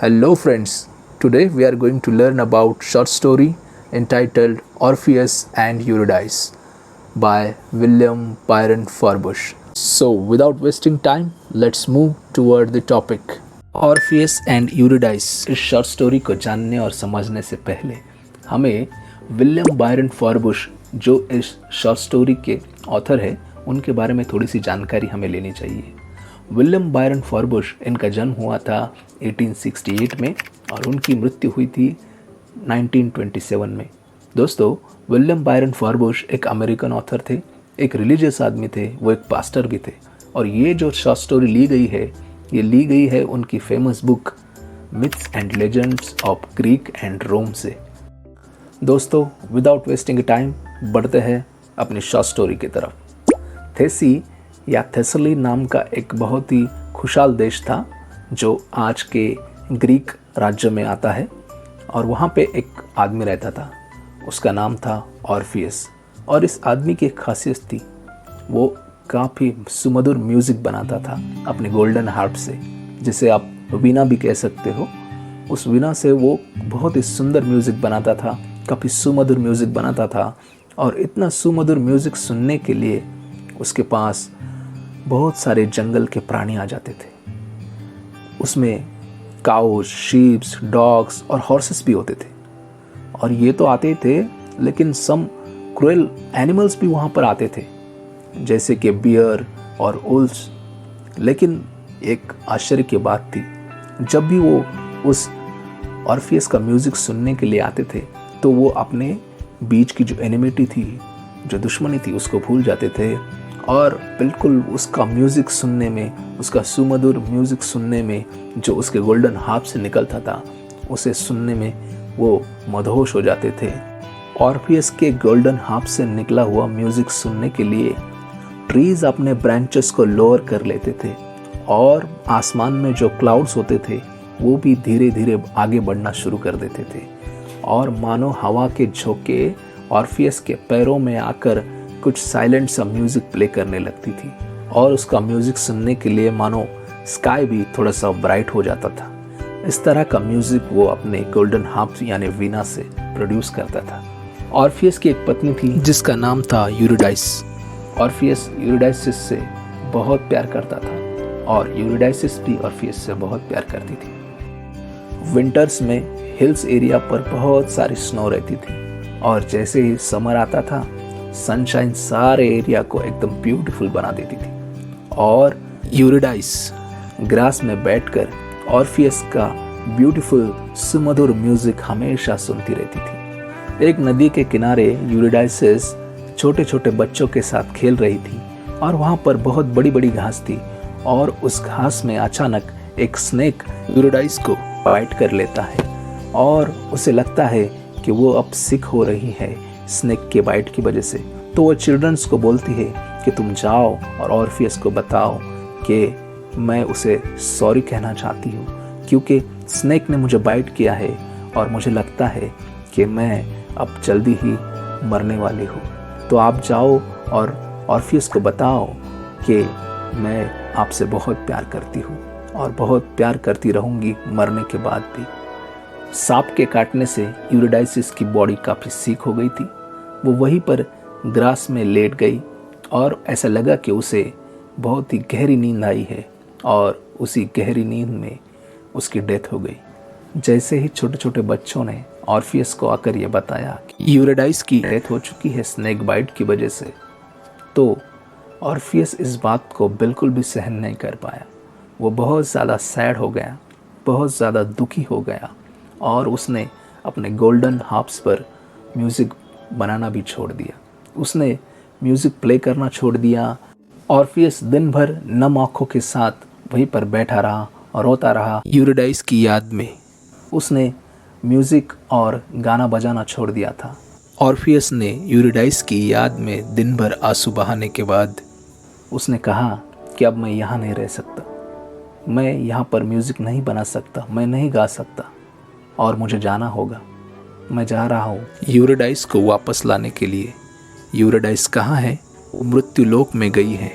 Hello friends, today we are going to learn about short story entitled Orpheus and Eurydice by William Byron Forbush. So without wasting time, let's move toward the topic. Orpheus and Eurydice इस short story को जानने और समझने से पहले हमें William Byron फॉरबुश जो इस शॉर्ट स्टोरी के ऑथर है उनके बारे में थोड़ी सी जानकारी हमें लेनी चाहिए। विलियम बायरन फॉरबुश, इनका जन्म हुआ था 1868 में और उनकी मृत्यु हुई थी 1927 में। दोस्तों, विलियम बायरन फॉरबुश एक अमेरिकन ऑथर थे, एक रिलीजियस आदमी थे, वो एक पास्टर भी थे। और ये जो शॉर्ट स्टोरी ली गई है उनकी famous book myths and legends of Greek and Rome से। दोस्तों, विदाउट वेस्टिंग टाइम बढ़ते हैं अपनी शॉर्ट स्टोरी की तरफ। थेसी या थेसली नाम का एक बहुत ही खुशहाल देश था जो आज के ग्रीक राज्य में आता है, और वहाँ पे एक आदमी रहता था, उसका नाम था ऑर्फियस। और इस आदमी की एक खासियत थी, वो काफ़ी सुमधुर म्यूज़िक बनाता था अपने गोल्डन हार्प से, जिसे आप वीणा भी कह सकते हो। उस वीणा से वो बहुत ही सुंदर म्यूज़िक बनाता था, काफ़ी सुमधुर म्यूज़िक बनाता था। और इतना सुमधुर म्यूज़िक सुनने के लिए उसके पास बहुत सारे जंगल के प्राणी आ जाते थे। उसमें काउज, शीप्स, डॉग्स और हॉर्सेस भी होते थे। और ये तो आते थे, लेकिन सम क्रूएल एनिमल्स भी वहाँ पर आते थे, जैसे कि बियर और उल्स। लेकिन एक आश्चर्य की बात थी, जब भी वो उस ऑर्फियस का म्यूज़िक सुनने के लिए आते थे तो वो अपने बीच की जो एनिमिटी थी, जो दुश्मनी थी, उसको भूल जाते थे और बिल्कुल उसका म्यूज़िक सुनने में, उसका सुमधुर म्यूज़िक सुनने में जो उसके गोल्डन हार्प से निकलता था, उसे सुनने में वो मदहोश हो जाते थे। ऑर्फियस के गोल्डन हार्प से निकला हुआ म्यूज़िक सुनने के लिए ट्रीज़ अपने ब्रांचेस को लोअर कर लेते थे, और आसमान में जो क्लाउड्स होते थे वो भी धीरे धीरे आगे बढ़ना शुरू कर देते थे। और मानो हवा के झोंके ऑर्फियस के पैरों में आकर कुछ साइलेंट सा म्यूज़िक प्ले करने लगती थी, और उसका म्यूज़िक सुनने के लिए मानो स्काई भी थोड़ा सा ब्राइट हो जाता था। इस तरह का म्यूज़िक वो अपने गोल्डन हार्प यानी वीणा से प्रोड्यूस करता था। ऑर्फियस की एक पत्नी थी जिसका नाम था यूरिडाइस। ऑर्फियस यूरिडाइसिस से बहुत प्यार करता था और यूरिडाइसिस भी ऑर्फियस से बहुत प्यार करती थी। विंटर्स में हिल्स एरिया पर बहुत सारी स्नो रहती थी, और जैसे ही समर आता था, सनशाइन सारे एरिया को एकदम ब्यूटीफुल बना देती थी। और यूरिडाइस ग्रास में बैठकर ऑर्फियस का ब्यूटीफुल सुमधुर म्यूजिक हमेशा सुनती रहती थी। एक नदी के किनारे यूरिडाइसिस छोटे छोटे बच्चों के साथ खेल रही थी, और वहाँ पर बहुत बड़ी बड़ी घास थी, और उस घास में अचानक एक स्नेक यूरिडाइस को बाइट कर लेता है, और उसे लगता है कि वो अब सिक हो रही है स्नेक के बाइट की वजह से। तो वो चिल्ड्रंस को बोलती है कि तुम जाओ और ऑर्फियस को बताओ कि मैं उसे सॉरी कहना चाहती हूँ, क्योंकि स्नेक ने मुझे बाइट किया है और मुझे लगता है कि मैं अब जल्दी ही मरने वाली हूँ। तो आप जाओ और ऑर्फियस को बताओ कि मैं आपसे बहुत प्यार करती हूँ और बहुत प्यार करती रहूँगी मरने के बाद भी। सांप के काटने से यूरिडाइसिस की बॉडी काफ़ी सीक हो गई थी। वो वहीं पर ग्रास में लेट गई, और ऐसा लगा कि उसे बहुत ही गहरी नींद आई है, और उसी गहरी नींद में उसकी डेथ हो गई। जैसे ही छोटे छोटे बच्चों ने ऑर्फियस को आकर ये बताया कि यूरिडाइस की डेथ हो चुकी है स्नेक बाइट की वजह से, तो ऑर्फियस इस बात को बिल्कुल भी सहन नहीं कर पाया। वो बहुत ज़्यादा सैड हो गया, बहुत ज़्यादा दुखी हो गया, और उसने अपने गोल्डन हार्प्स पर म्यूज़िक बनाना भी छोड़ दिया। उसने म्यूज़िक प्ले करना छोड़ दिया। ऑर्फियस दिन भर नम आँखों के साथ वहीं पर बैठा रहा और रोता रहा यूरिडाइस की याद में। उसने म्यूज़िक और गाना बजाना छोड़ दिया था। ऑर्फियस ने यूरिडाइस की याद में दिन भर आंसू बहाने के बाद उसने कहा कि अब मैं यहाँ नहीं रह सकता, मैं यहाँ पर म्यूज़िक नहीं बना सकता, मैं नहीं गा सकता, और मुझे जाना होगा। मैं जा रहा हूँ यूरिडाइस को वापस लाने के लिए। यूरिडाइस कहाँ है? वो मृत्यु लोक में गई है,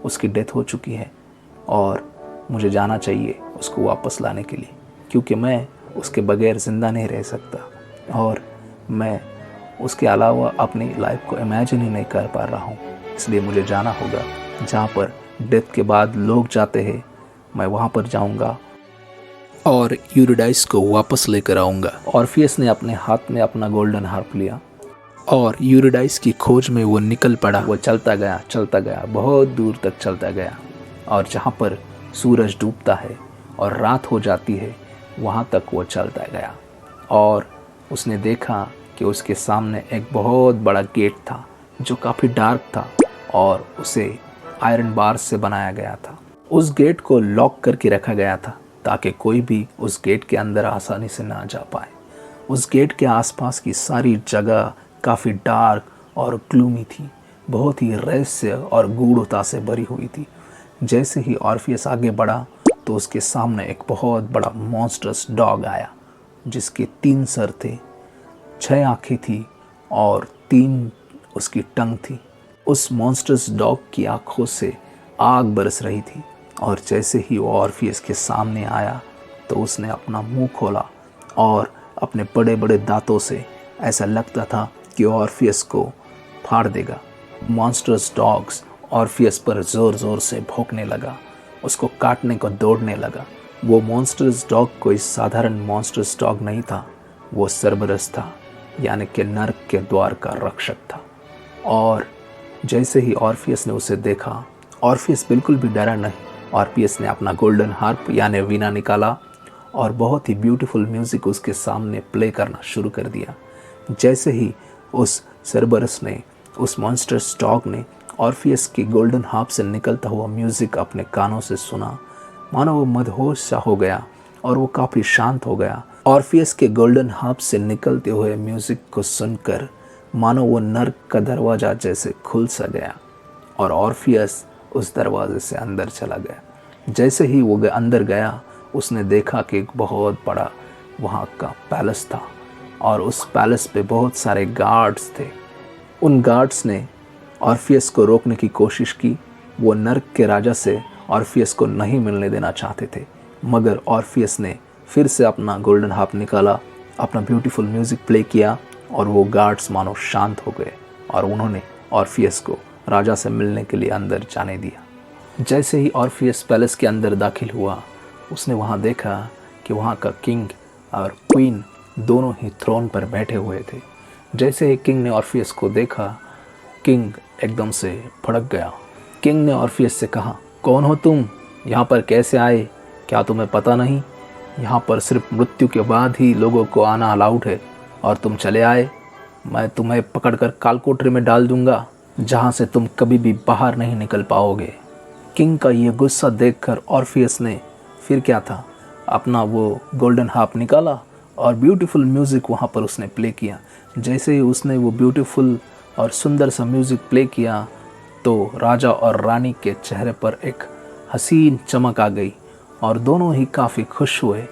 उसकी डेथ हो चुकी है, और मुझे जाना चाहिए उसको वापस लाने के लिए। क्योंकि मैं उसके बगैर ज़िंदा नहीं रह सकता और मैं उसके अलावा अपनी लाइफ को इमेजिन ही नहीं कर पा रहा हूँ। इसलिए मुझे जाना होगा जहाँ पर डेथ के बाद लोग जाते हैं, मैं वहाँ पर जाऊँगा और यूरिडाइस को वापस लेकर आऊँगा। ऑर्फियस ने अपने हाथ में अपना गोल्डन हार्प लिया और यूरिडाइस की खोज में वो निकल पड़ा। वो चलता गया, बहुत दूर तक चलता गया और जहाँ पर सूरज डूबता है और रात हो जाती है वहाँ तक वो चलता गया और उसने देखा कि उसके सामने एक बहुत बड़ा गेट था जो काफ़ी डार्क था और उसे आयरन बार्स से बनाया गया था। उस गेट को लॉक करके रखा गया था ताकि कोई भी उस गेट के अंदर आसानी से ना जा पाए। उस गेट के आसपास की सारी जगह काफ़ी डार्क और ग्लूमी थी, बहुत ही रहस्य और गूढ़ता से भरी हुई थी। जैसे ही ऑर्फियस आगे बढ़ा तो उसके सामने एक बहुत बड़ा मॉन्स्टरस डॉग आया जिसके 3 सर थे, 6 आँखें थी और 3 उसकी टंग थी। उस मॉन्स्टरस डॉग की आँखों से आग बरस रही थी और जैसे ही वो ऑर्फियस के सामने आया तो उसने अपना मुंह खोला और अपने बड़े बड़े दांतों से ऐसा लगता था कि ऑर्फियस को फाड़ देगा। मॉन्स्टरस डॉग्स ऑर्फियस पर ज़ोर ज़ोर से भौंकने लगा, उसको काटने को दौड़ने लगा। वो मॉन्स्टरस डॉग कोई साधारण मॉन्स्टरस डॉग नहीं था, वो सर्बरस था, यानी कि नर्क के द्वार का रक्षक था। और जैसे ही ऑर्फियस ने उसे देखा, ऑर्फियस बिल्कुल भी डरा नहीं। ऑर्फियस ने अपना गोल्डन हार्प यानी वीणा निकाला और बहुत ही ब्यूटीफुल म्यूज़िक उसके सामने प्ले करना शुरू कर दिया। जैसे ही उस सर्बरस ने, उस मॉन्स्टर्स डॉग ने ऑर्फियस की गोल्डन हार्प से निकलता हुआ म्यूज़िक अपने कानों से सुना, मानो वो मदहोश सा हो गया और वो काफ़ी शांत हो गया। ऑर्फियस के गोल्डन हार्प से निकलते हुए म्यूज़िक को सुनकर मानो वो नर्क का दरवाज़ा जैसे खुल सा गया और ऑर्फियस उस दरवाजे से अंदर चला गया। जैसे ही वो अंदर गया उसने देखा कि एक बहुत बड़ा वहाँ का पैलेस था और उस पैलेस पे बहुत सारे गार्ड्स थे। उन गार्ड्स ने ऑर्फियस को रोकने की कोशिश की। वो नर्क के राजा से ऑर्फियस को नहीं मिलने देना चाहते थे, मगर ऑर्फियस ने फिर से अपना गोल्डन हार्प निकाला, अपना ब्यूटीफुल म्यूज़िक प्ले किया और वो गार्ड्स मानो शांत हो गए और उन्होंने ऑर्फियस को राजा से मिलने के लिए अंदर जाने दिया। जैसे ही ऑर्फियस पैलेस के अंदर दाखिल हुआ, उसने वहाँ देखा कि वहाँ का किंग और क्वीन दोनों ही थ्रोन पर बैठे हुए थे। जैसे ही किंग ने ऑर्फियस को देखा, किंग एकदम से भड़क गया। किंग ने ऑर्फियस से कहा, कौन हो तुम? यहाँ पर कैसे आए? क्या तुम्हें पता नहीं? यहाँ पर सिर्फ मृत्यु के बाद ही लोगों को आना अलाउड है और तुम चले आए। मैं तुम्हें पकड़कर कालकोठरी में डाल दूंगा, जहाँ से तुम कभी भी बाहर नहीं निकल पाओगे। किंग का ये गुस्सा देखकर ऑर्फियस ने फिर क्या था, अपना वो गोल्डन हार्प निकाला और ब्यूटीफुल म्यूज़िक वहाँ पर उसने प्ले किया। जैसे ही उसने वो ब्यूटीफुल और सुंदर सा म्यूज़िक प्ले किया तो राजा और रानी के चेहरे पर एक हसीन चमक आ गई और दोनों ही काफ़ी खुश हुए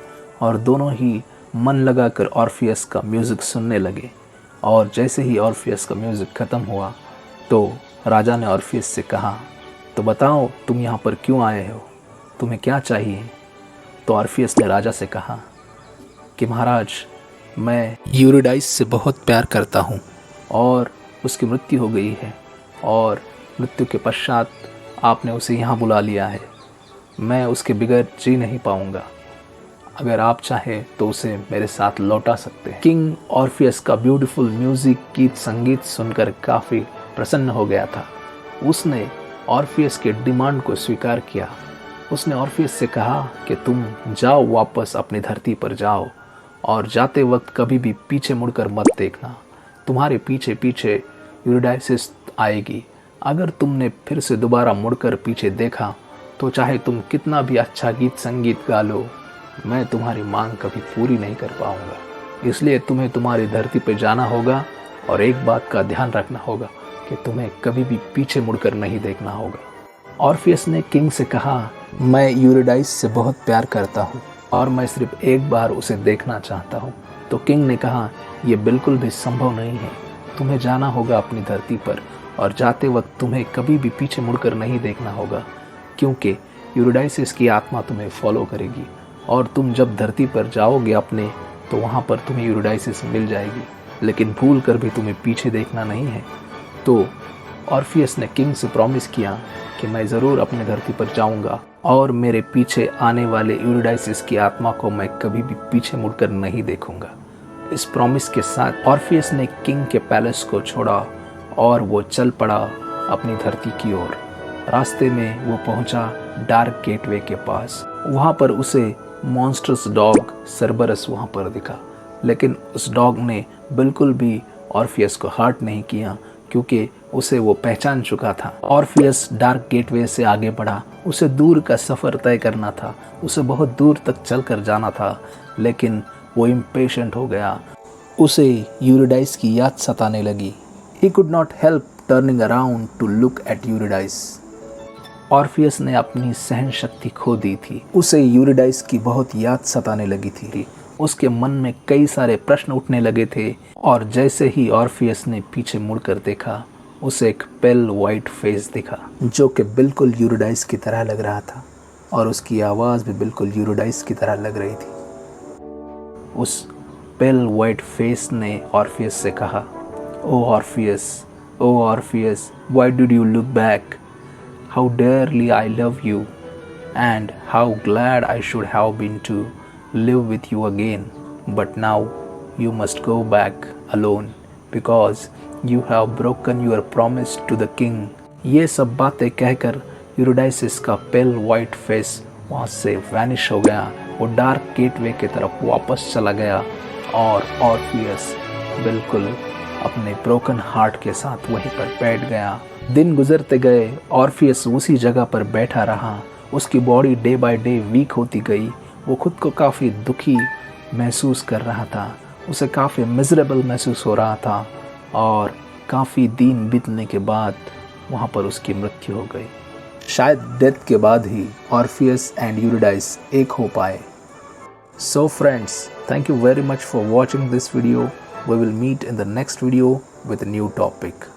और दोनों ही मन लगाकर ऑर्फियस का म्यूज़िक सुनने लगे। और जैसे ही ऑर्फियस का म्यूज़िक ख़त्म हुआ तो राजा ने ऑर्फियस से कहा, तो बताओ तुम यहाँ पर क्यों आए हो, तुम्हें क्या चाहिए? तो ऑर्फियस ने राजा से कहा कि महाराज, मैं यूरिडाइस से बहुत प्यार करता हूँ और उसकी मृत्यु हो गई है और मृत्यु के पश्चात आपने उसे यहाँ बुला लिया है। मैं उसके बगैर जी नहीं पाऊँगा। अगर आप चाहें तो उसे मेरे साथ लौटा सकते हैं। किंग ऑर्फियस का ब्यूटीफुल म्यूज़िक, गीत संगीत सुनकर काफ़ी प्रसन्न हो गया था। उसने ऑर्फियस के डिमांड को स्वीकार किया। उसने ऑर्फियस से कहा कि तुम जाओ, वापस अपनी धरती पर जाओ और जाते वक्त कभी भी पीछे मुड़कर मत देखना। तुम्हारे पीछे पीछे यूरिडाइस आएगी। अगर तुमने फिर से दोबारा मुड़कर पीछे देखा तो चाहे तुम कितना भी अच्छा गीत संगीत गा लो, मैं तुम्हारी मांग कभी पूरी नहीं कर पाऊंगा। इसलिए तुम्हें तुम्हारी धरती पर जाना होगा और एक बात का ध्यान रखना होगा कि तुम्हें कभी भी पीछे मुड़कर नहीं देखना होगा। ऑर्फियस ने किंग से कहा, मैं यूरिडाइस से बहुत प्यार करता हूँ और मैं सिर्फ एक बार उसे देखना चाहता हूँ। तो किंग ने कहा, यह बिल्कुल भी संभव नहीं है। तुम्हें जाना होगा अपनी धरती पर और जाते वक्त तुम्हें कभी भी पीछे मुड़कर नहीं देखना होगा, क्योंकि यूरिडाइस की आत्मा तुम्हें फॉलो करेगी और तुम जब धरती पर जाओगे अपने, तो वहाँ पर तुम्हें यूरिडाइसिस मिल जाएगी, लेकिन भूल कर भी तुम्हें पीछे देखना नहीं है। तो ऑर्फियस ने किंग से प्रॉमिस किया कि मैं ज़रूर अपने धरती पर जाऊंगा और मेरे पीछे आने वाले यूरिडाइसिस की आत्मा को मैं कभी भी पीछे मुड़कर नहीं देखूंगा। इस प्रॉमिस के साथ ऑर्फियस ने किंग के पैलेस को छोड़ा और वो चल पड़ा अपनी धरती की ओर। रास्ते में वो पहुंचा डार्क गेटवे के पास। वहाँ पर उसे मॉन्स्टर्स डॉग सर्बरस वहाँ पर दिखा, लेकिन उस डॉग ने बिल्कुल भी ऑर्फियस को हर्ट नहीं किया, क्योंकि उसे वो पहचान चुका था। ऑर्फियस डार्क गेटवे से आगे बढ़ा। उसे दूर का सफ़र तय करना था, उसे बहुत दूर तक चलकर जाना था, लेकिन वो इम्पेशेंट हो गया। उसे यूरिडाइस की याद सताने लगी। He could not help turning around to look at Eurydice. Orpheus ने अपनी सहन शक्ति खो दी थी। उसे यूरिडाइस की बहुत याद सताने लगी थी। उसके मन में कई सारे प्रश्न उठने लगे थे, और जैसे ही ऑर्फियस ने पीछे मुड़कर देखा, उसे एक पेल वाइट फेस दिखा, जो कि बिल्कुल यूरिडाइस की तरह लग रहा था, और उसकी आवाज़ भी बिल्कुल यूरिडाइस की तरह लग रही थी। उस पेल वाइट फेस ने ऑर्फियस से कहा, "Oh Orpheus, why did you look back? How dearly I love you, and how glad I should have been to live with you again. But now you must go back alone, because you have broken your promise to the king." ये सब बातें कहकर यूरिडाइसिस का पेल white face वहाँ से vanish हो गया। वो डार्क गेटवे की तरफ वापस चला गया, और ऑर्फियस बिल्कुल अपने ब्रोकन हार्ट के साथ वहीं पर बैठ गया। दिन गुजरते गए, ऑर्फियस उसी जगह पर बैठा रहा। उसकी body day by day weak होती गई। वो खुद को काफ़ी दुखी महसूस कर रहा था। उसे काफ़ी मिजरेबल महसूस हो रहा था, और काफ़ी दिन बीतने के बाद वहाँ पर उसकी मृत्यु हो गई। शायद डेथ के बाद ही ऑर्फियस एंड यूरिडाइस एक हो पाए। So friends, thank you very much for watching this video. We will meet in the next video with a new topic.